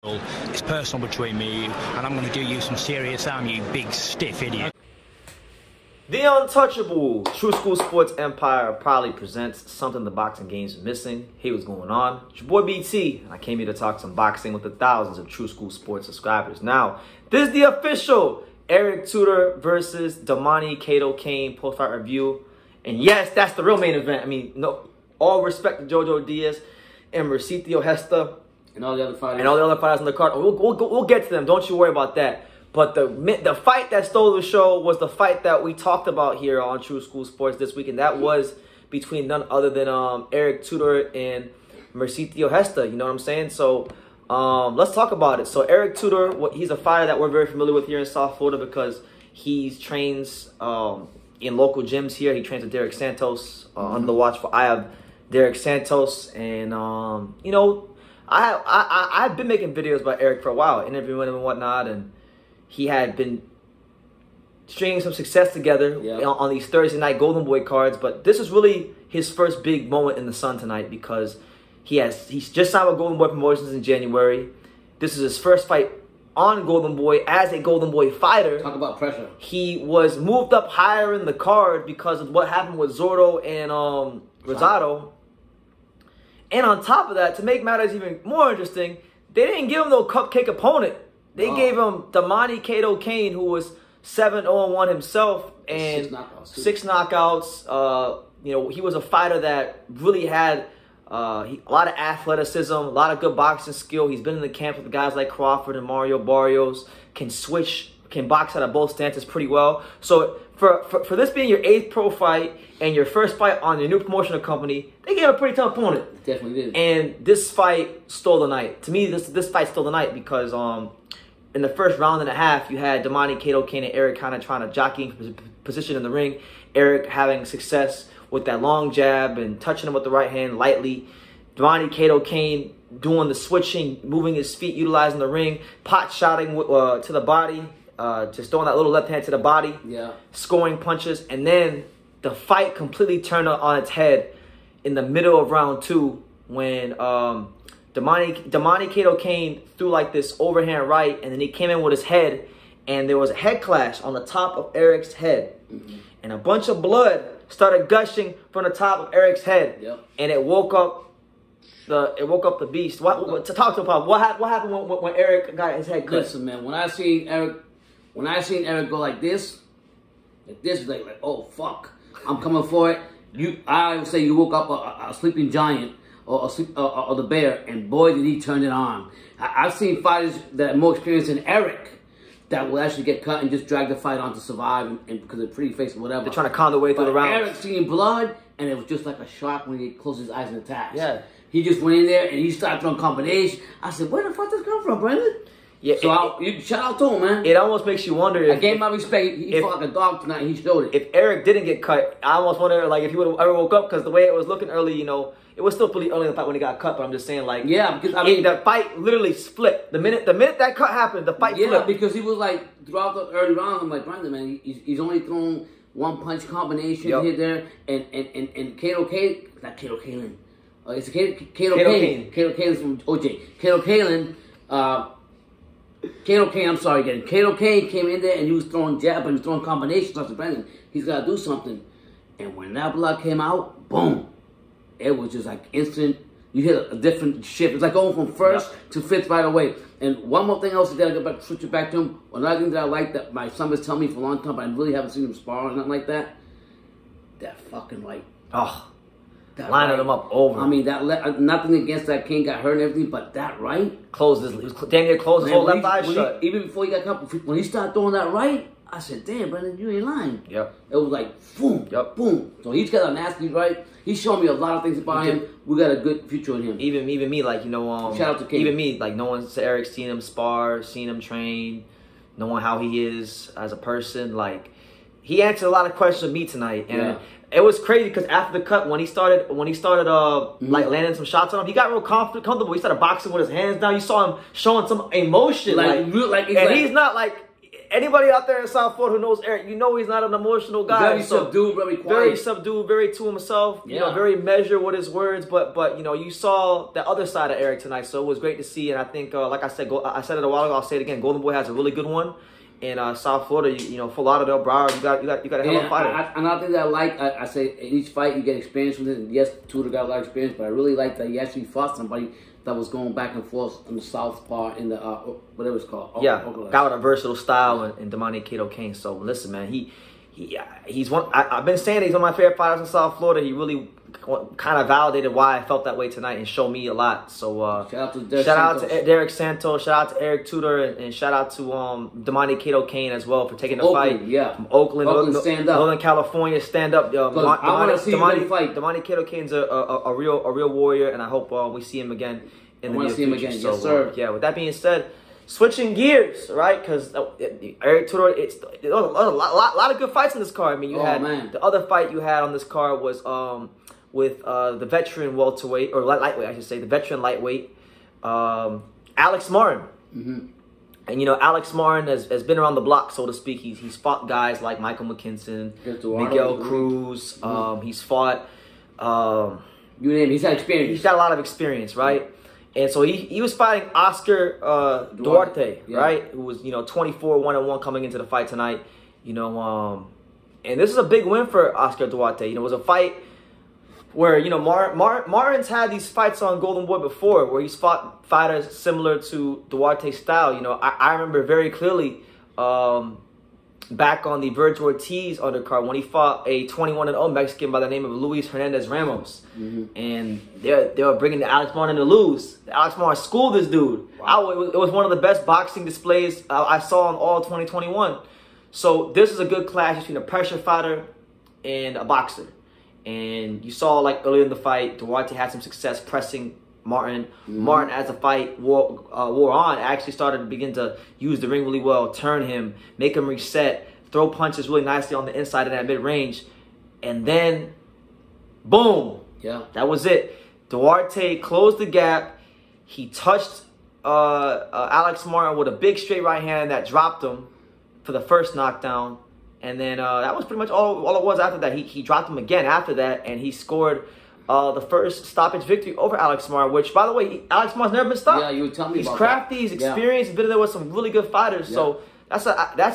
It's personal between me and I'm going to do you some serious harm, you big stiff idiot. The untouchable True School Sports Empire proudly presents something the boxing game's missing. Hey, what's going on? It's your boy BT, and I came here to talk some boxing with the thousands of True School Sports subscribers. Now, this is the official Eric Tudor versus Domani Cato-Cain post-fight review. And yes, that's the real main event. I mean, no, all respect to Jojo Diaz and Mercito Gesta and all the other fighters. And all the other fighters on the card. We'll get to them. Don't you worry about that. But the fight that stole the show was the fight that we talked about here on True School Sports this week. And that was between none other than Eric Tudor and Mercito Gesta. You know what I'm saying? So let's talk about it. So Eric Tudor, he's a fighter that we're very familiar with here in South Florida because he trains in local gyms here. He trains with Derek Santos under the watch for I have Derek Santos. And, you know, I've been making videos about Eric for a while, interviewing him and whatnot, and he had been stringing some success together on these Thursday night Golden Boy cards. But this is really his first big moment in the sun tonight because he's just signed with Golden Boy Promotions in January. This is his first fight on Golden Boy as a Golden Boy fighter. Talk about pressure. He was moved up higher in the card because of what happened with Zordo and Rosado. And on top of that, to make matters even more interesting, they didn't give him no cupcake opponent. They gave him Domani Cato-Cain, who was 7-0-1 himself, and six knockouts. You know, he was a fighter that really had a lot of athleticism, a lot of good boxing skill. He's been in the camp with guys like Crawford and Mario Barrios. Can box out of both stances pretty well. So for this being your 8th pro fight and your first fight on your new promotional company, they gave him a pretty tough opponent. It definitely did. And this fight stole the night. To me, this fight stole the night because in the first round and a half, you had Domani Cato-Cain and Eric kind of trying to jockey in position in the ring. Eric having success with that long jab and touching him with the right hand lightly. Domani Cato-Cain doing the switching, moving his feet, utilizing the ring, pot shotting to the body, just throwing that little left hand to the body, scoring punches. And then the fight completely turned on its head in the middle of round 2 when Domani Cato-Cain threw like this overhand right, and then he came in with his head, and there was a head clash on the top of Eric's head. And a bunch of blood started gushing from the top of Eric's head. And it woke up the beast. To talk to him, what happened when Eric got his head cut? Listen, man, when I seen Eric go like this, like oh fuck, I'm coming for it. I would say you woke up a sleeping giant or the bear, and boy did he turn it on. I've seen fighters that are more experienced than Eric that will actually get cut and just drag the fight on to survive and because they're pretty face or whatever. They're trying to con their way through the round. Eric seen blood, and it was just like a shark when he closed his eyes and attacks. He just went in there and he started throwing combination. I said, where the fuck did this come from, Brandon? So shout out to him, man. It almost makes you wonder if... I gave him my respect. He fought like a dog tonight, and he showed it. If Eric didn't get cut, I almost wonder like if he would have ever woke up, because the way it was looking early, you know, it was still pretty early in the fight when he got cut, but I'm just saying, like... Yeah, because, I mean... the fight literally flipped. The minute that cut happened, the fight flipped. Yeah, because he was like, throughout the early rounds, I'm like, Brandon, man, he's only thrown one punch combination here, there, and Cato-Cain... Not Cato-Cain. It's Cato-Cain. Cato-Cain from OJ. Cato-Cain, I'm sorry again. Cato-Cain came in there and he was throwing jab and throwing combinations. I said, Brandon, he's got to do something. And when that blood came out, boom. It was just like instant. You hit a different shift. It's like going from first to 5th right away. And one more thing else, I got to switch it back to him. Another thing that I like that my son was telling me for a long time, but I really haven't seen him spar or nothing like that. That fucking right. Lining them up over. I mean, nothing against that King got hurt and everything, but that right damn near closed his whole left eye shut. Even before he got cut, when he started throwing that right, I said, "Damn, Brandon, you ain't lying." It was like boom, boom. So he's got a nasty right. He's showing me a lot of things about him. We got a good future in him. Even me, like, you know, shout out to King. Even me, like, knowing Eric, seen him spar, seen him train, knowing how he is as a person, like, he answered a lot of questions with me tonight, and. It was crazy because after the cut, when he started like landing some shots on him, he got real comfortable. He started boxing with his hands down. You saw him showing some emotion, and he's not like anybody out there in South Florida who knows Eric, you know he's not an emotional guy. Very subdued, very quiet. Very subdued, very to himself. Yeah. You know, very measured with his words. But you know, you saw the other side of Eric tonight, so it was great to see. And I think, like I said it a while ago, I'll say it again. Golden Boy has a really good one. In South Florida, you know, Fort Lauderdale, Broward, you got a hell of a fighter. Another thing that I like, I say in each fight you get experience with it. And yes, Tudor got a lot of experience, but I really like that he actually fought somebody that was going back and forth in the south part in the whatever it's called. Yeah, guy with a versatile style and Domani Cato-Cain. So listen, man, he's one. I've been saying he's one of my favorite fighters in South Florida. He really kind of validated why I felt that way tonight and showed me a lot. So shout out to Derek Santos, shout out to Eric Tudor, and shout out to Domani Cato-Cain as well for taking the fight. Yeah, from Oakland, stand up. Northern California, stand up. I want to see him fight. Domani Cato-Cain's a real warrior, and I hope we see him again in the near future. Again. So, yes, sir. Yeah. With that being said, switching gears, right? Because Eric Tudor, a lot of good fights in this card. I mean, the other fight you had on this card was with the veteran welterweight, or lightweight, I should say, the veteran lightweight, Alex Martin. Mm-hmm. And, you know, Alex Martin has been around the block, so to speak. He's fought guys like Michael McKinson, Miguel Cruz. He's fought... you name it, he's had experience. He's got a lot of experience, right? And so he was fighting Oscar Duarte, right? Who was, you know, 24-1-1 coming into the fight tonight. You know, and this is a big win for Oscar Duarte. You know, it was a fight where, you know, Martin's had these fights on Golden Boy before where he's fought fighters similar to Duarte's style. You know, I remember very clearly back on the Virgil Ortiz undercard when he fought a 21-0 Mexican by the name of Luis Hernandez Ramos. Mm-hmm. And they were bringing the Alex Martin to lose. Alex Martin schooled this dude. Wow. It was one of the best boxing displays I saw in all 2021. So this is a good clash between a pressure fighter and a boxer. And you saw, like, earlier in the fight, Duarte had some success pressing Martin. Mm-hmm. Martin, as the fight wore on, actually started to begin to use the ring really well, turn him, make him reset, throw punches really nicely on the inside of that mid-range. And then, boom. Yeah. That was it. Duarte closed the gap. He touched Alex Martin with a big straight right hand that dropped him for the first knockdown. And then that was pretty much all it was after that. He dropped him again after that, and he scored the first stoppage victory over Alex Martin, which, by the way, Alex Martin's never been stopped. Yeah, you would tell me about He's crafty, he's experienced, he's been there with some really good fighters. Yeah. So that's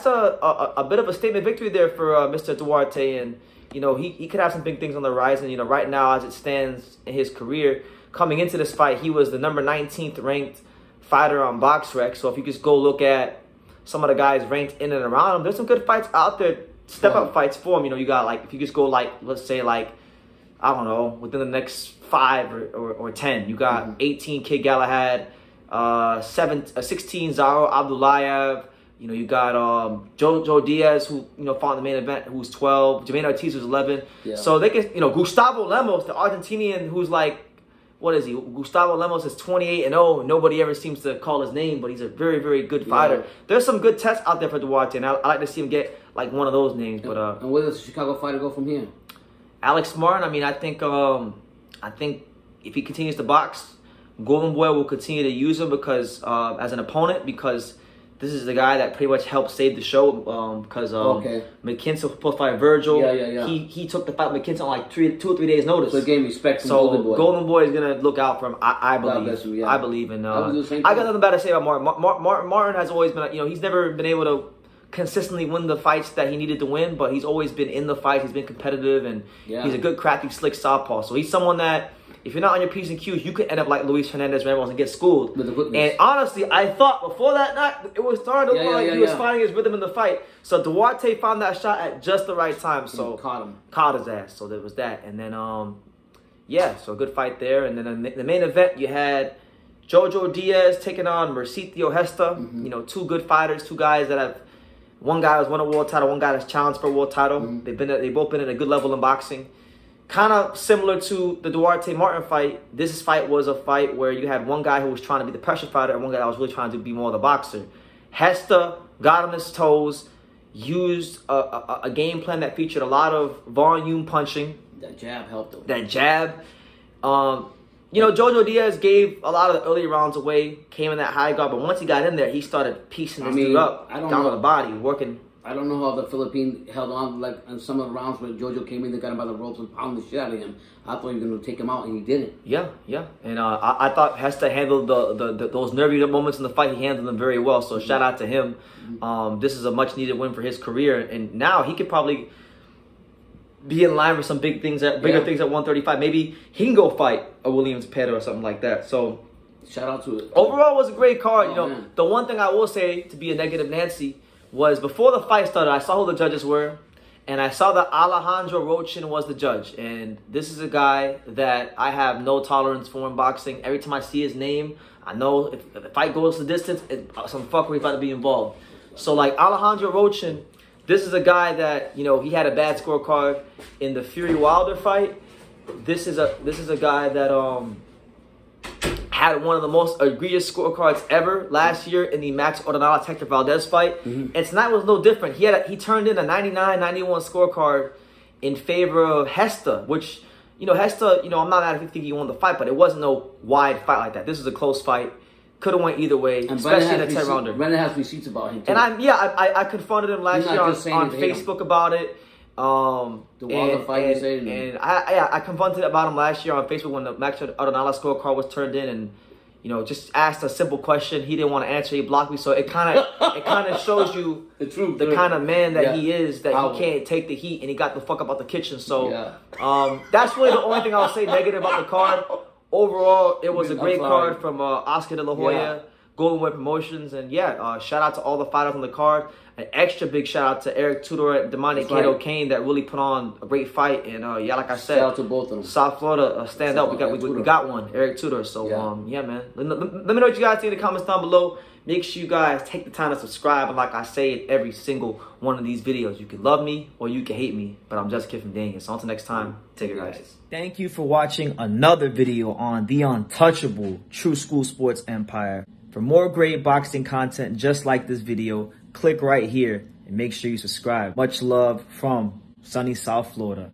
a bit of a statement victory there for Mr. Duarte. And, you know, he could have some big things on the horizon. You know, right now, as it stands in his career, coming into this fight, he was the number 19th ranked fighter on BoxRec. So if you just go look at some of the guys ranked in and around him, there's some good fights out there, step-up fights for him. You know, you got, like, if you just go, like, let's say, like, I don't know, within the next 5 or 10, you got 18 Kid Galahad, 16 Zaro Abdullayev. You know, you got Jojo Diaz, who, you know, fought in the main event, who's 12. Jermaine Ortiz was 11. Yeah. So they can, you know, Gustavo Lemos, the Argentinian, who's like, what is he? Gustavo Lemos is 28-0. Nobody ever seems to call his name, but he's a very, very good fighter. Yeah. There's some good tests out there for Duarte, and I like to see him get like one of those names. But and where does the Chicago fighter go from here? Alex Martin. I mean, I think if he continues to box, Golden Boy will continue to use him because as an opponent, because this is the guy that pretty much helped save the show because McKinson was supposed to fight Virgil. Yeah. He took the fight with McKinson on like 2 or 3 days notice. So he gave respect to Golden Boy. Golden Boy is going to look out for him, I believe. I believe. And I got nothing bad to say about Martin. Martin has always been, you know, he's never been able to consistently win the fights that he needed to win, but he's always been in the fight. He's been competitive, and he's a good, crafty, slick southpaw. So he's someone that, if you're not on your P's and Q's, you could end up like Luis Hernandez Ramos and get schooled. And honestly, I thought before that night, it was starting to look like he was finding his rhythm in the fight. So Duarte found that shot at just the right time. So caught his ass. So there was that. And then, so a good fight there. And then the main event, you had Jojo Diaz taking on Mercito Gesta. You know, 2 good fighters, 2 guys that have, one guy has won a world title, one guy has challenged for a world title. They've both been at a good level in boxing. Kind of similar to the Duarte Martin fight. This fight was a fight where you had one guy who was trying to be the pressure fighter and one guy that was really trying to be more of the boxer. Gesta got on his toes, used a game plan that featured a lot of volume punching. That jab helped him. That jab. You know, Jojo Diaz gave a lot of the early rounds away, came in that high guard, but once he got in there, he started piecing this dude up down on the body, working. I don't know how the Philippines held on, like in some of the rounds where Jojo came in, they got him by the ropes and pounded the shit out of him. I thought he was going to take him out, and he didn't. Yeah. And I thought Gesta handled those nervy moments in the fight. He handled them very well, so shout out to him. This is a much-needed win for his career, and now he could probably be in line for some bigger things at 135. Maybe he can go fight a Williams Pettis or something like that. So shout out to it. Overall, it was a great card. You know, the one thing I will say to be a negative Nancy was before the fight started, I saw who the judges were, and I saw that Alejandro Rochin was the judge. And this is a guy that I have no tolerance for in boxing. Every time I see his name, I know if the fight goes the distance, some fuckery about to be involved. So like Alejandro Rochin, this is a guy that, you know, he had a bad scorecard in the Fury Wilder fight. This is a guy that had one of the most egregious scorecards ever last year in the Max Ordonales-Hector Valdez fight. And tonight was no different. He turned in a 99-91 scorecard in favor of Gesta, which, you know, Gesta, you know, I'm not actually thinking he won the fight, but it wasn't no wide fight like that. This was a close fight. Could have went either way, and especially in a 10-rounder. Brendan has receipts about him, too. And I confronted him last year on Facebook about it. The Wilder fight, you said. And I confronted about him last year on Facebook when the Max Ordonales scorecard was turned in, and, you know, just asked a simple question. He didn't want to answer. He blocked me. So it kind of shows you the truth, the kind of man that he is, that he can't take the heat, and he got the fuck up out the kitchen. So that's really the only thing I'll say negative about the card. Overall, it was a great card from Oscar De La Hoya, Golden Way Promotions, and shout out to all the fighters on the card. An extra big shout out to Eric Tudor Domani Cato-Cain that really put on a great fight. And like I said, shout out to both of them. South Florida stand up. We got one, Eric Tudor. So man, let me know what you guys think in the comments down below. Make sure you guys take the time to subscribe. And like I say in every single one of these videos, you can love me or you can hate me, but I'm just Kid from Daniel. So until next time, take it, guys. Thank you for watching another video on the untouchable True School Sports Empire. For more great boxing content just like this video, click right here and make sure you subscribe. Much love from sunny South Florida.